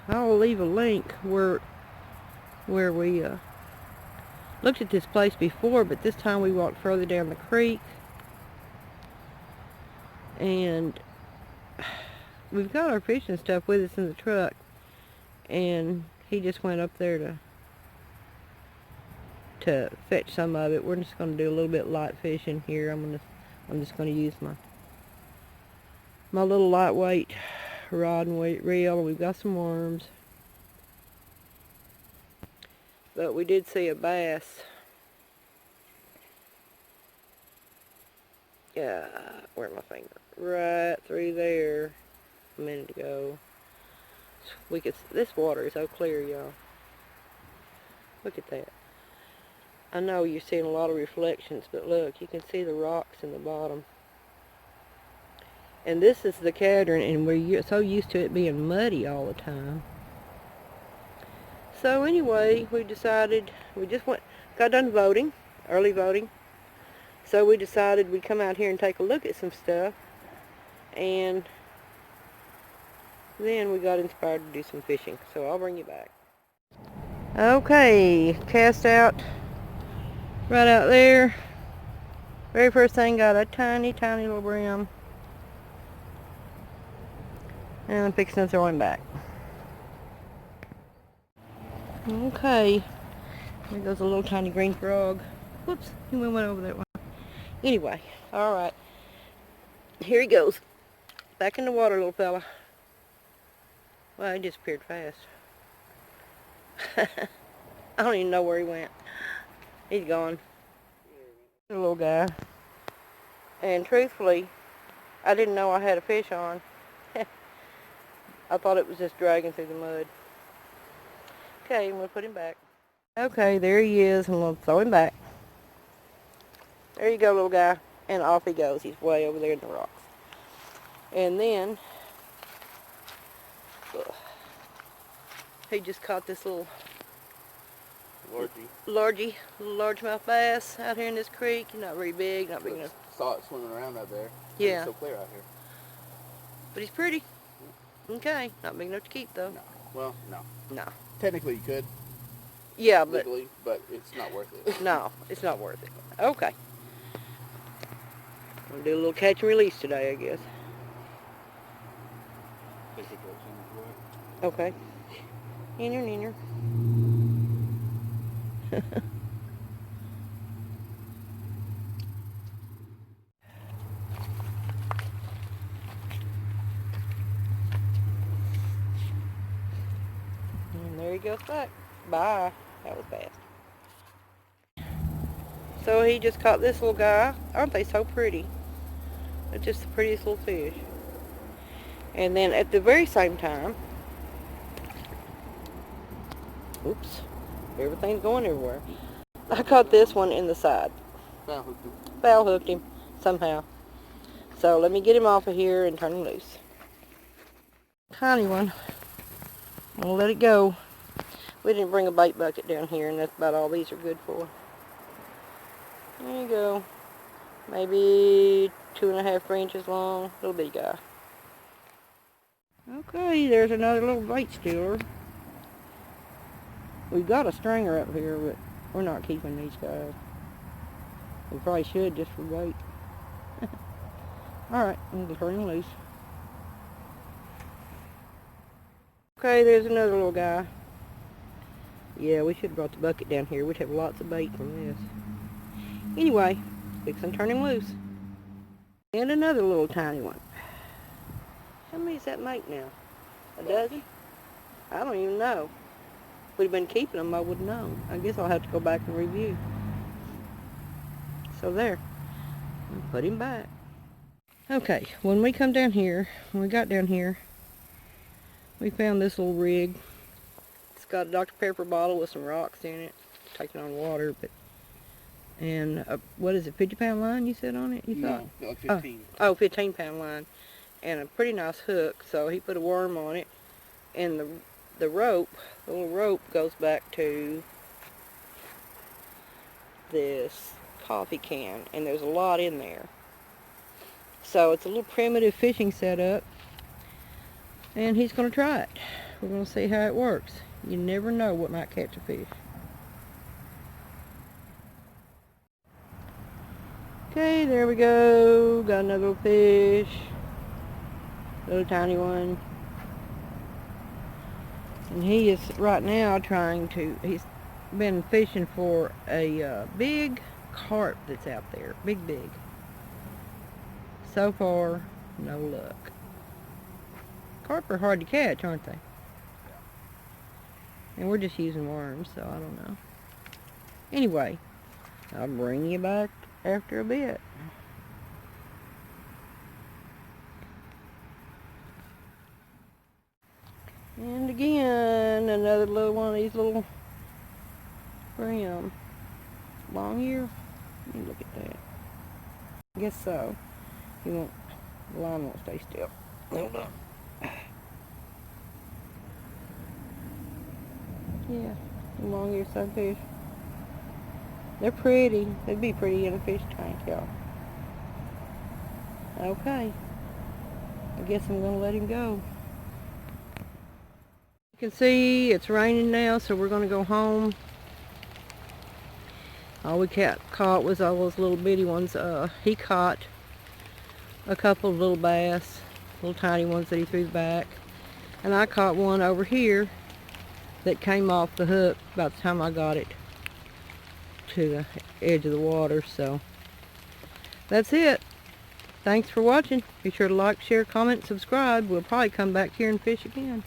I'll leave a link where we looked at this place before, but this time we walked further down the creek, and we've got our fishing stuff with us in the truck, and he just went up there to fetch some of it. We're just going to do a little bit light fishing here. I'm just going to use my little lightweight rod and reel. We've got some worms, but we did see a bass. Yeah, where's my finger? Right through there a minute ago. This water is so clear, y'all. Look at that. I know you're seeing a lot of reflections, but look, you can see the rocks in the bottom. And this is the Cadron, and we're so used to it being muddy all the time. So anyway, we decided, got done voting, early voting. So we decided we'd come out here and take a look at some stuff. And then we got inspired to do some fishing. So I'll bring you back. Okay, cast out right out there. Very first thing, got a tiny little brim. And I'm fixing to throw him back. Okay, there goes a little tiny green frog. Whoops, he went over that one. Anyway, alright. Here he goes. Back in the water, little fella. Well, he disappeared fast. I don't even know where he went. He's gone. The little guy. And truthfully, I didn't know I had a fish on. I thought it was just dragging through the mud. Okay, I'm going to put him back. Okay, there he is. I'm going to throw him back. There you go, little guy. And off he goes. He's way over there in the rocks. And then, he just caught this little largemouth bass out here in this creek. Not very big, not big enough. Saw it swimming around out there. Yeah. It's so clear out here. But he's pretty. Okay, not big enough to keep though. No. Well, no. No. Technically you could. Yeah, but legally, but it's not worth it. No, it's not worth it. Okay. We'll do a little catch and release today, I guess. Okay. Neener. And there he goes back. Bye. That was fast. So he just caught this little guy. Aren't they so pretty? They're just the prettiest little fish. And then at the very same time, oops, everything's going everywhere. I caught this one in the side. Foul hooked him somehow. So let me get him off of here and turn him loose. Tiny one. I'm going to let it go. We didn't bring a bait bucket down here, and that's about all these are good for. There you go. Maybe 2.5, 3 inches long. Little bitty guy. Okay, there's another little bait stealer. We've got a stringer up here, but we're not keeping these guys. We probably should just for bait. Alright, I'm going to turn him loose. Okay, there's another little guy. Yeah, we should have brought the bucket down here. We'd have lots of bait from this. Anyway, fix and turn him loose. And another little tiny one. How many does that make now? A dozen? I don't even know. If we'd been keeping them, I would know. I guess I'll have to go back and review. So there. I'll put him back. Okay, when we got down here, we found this little rig. It's got a Dr. Pepper bottle with some rocks in it, taking on water, and what is it, 50-pound line you said on it, you thought? No, 15. Oh, 15-pound line, and a pretty nice hook, so he put a worm on it, and the little rope goes back to this coffee can, and there's a lot in there. So it's a little primitive fishing setup, and he's going to try it. we're going to see how it works. You never know what might catch a fish. Okay, there we go. Got another little fish. Little tiny one. And he is right now he's been fishing for a big carp that's out there. Big. So far, no luck. Carp are hard to catch, aren't they? And we're just using worms, so I don't know. Anyway, I'll bring you back after a bit. And again, another little one of these little brim. Long ear? Let me look at that. I guess so. The line won't stay still. Hold on. Yeah, long ear sunfish. They're pretty. They'd be pretty in a fish tank, y'all. Okay. I guess I'm gonna let him go. You can see it's raining now, so we're gonna go home. All we caught was all those little bitty ones. He caught a couple of little bass, little tiny ones that he threw back. And I caught one over here that came off the hook about the time I got it to the edge of the water. So that's it. Thanks for watching. Be sure to like, share, comment, subscribe. We'll probably come back here and fish again.